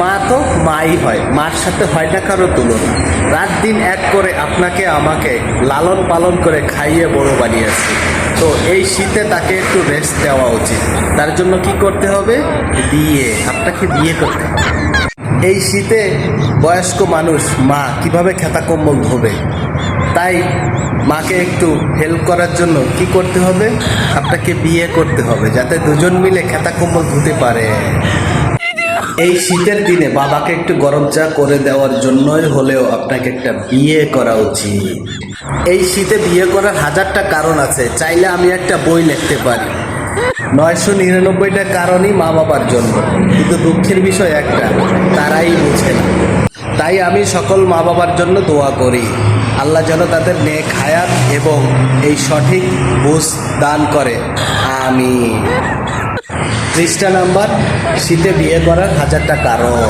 মা তো মাই হয়, মার সাথে হয় না কারো তুলনা। রাত দিন এক করে আপনাকে আমাকে লালন পালন করে খাইয়ে বড় বানিয়েছে। তো এই শীতে তাকে একটু রেস্ট দেওয়া উচিত। তার জন্য কি করতে হবে? বিয়ে। আপনাকে বিয়ে করতে হবে। এই শীতে বয়স্ক মানুষ মা কিভাবে খেতা কম্বল ধোবে, তাই মাকে একটু হেল্প করার জন্য কি করতে হবে? আপনাকে বিয়ে করতে হবে, যাতে দুজন মিলে খেতা কম্বল ধুতে পারে। এই শীতের দিনে বাবাকে একটু গরম চা করে দেওয়ার জন্যই হলেও আপনাকে একটা বিয়ে করা উচিত। এই শীতে বিয়ে করার হাজারটা কারণ আছে, চাইলে আমি একটা বই লিখতে পারি। 999টা কারণই মা বাবার জন্য, কিন্তু দুঃখের বিষয় একটা, তারাই বুঝে না। তাই আমি সকল মা বাবার জন্য দোয়া করি, আল্লাহ যেন তাদের নেক হায়াত এবং এই সঠিক বুঝ দান করে। আমিন। পৃষ্ঠা নাম্বার, শীতে বিয়ে করার হাজারটা কারণ।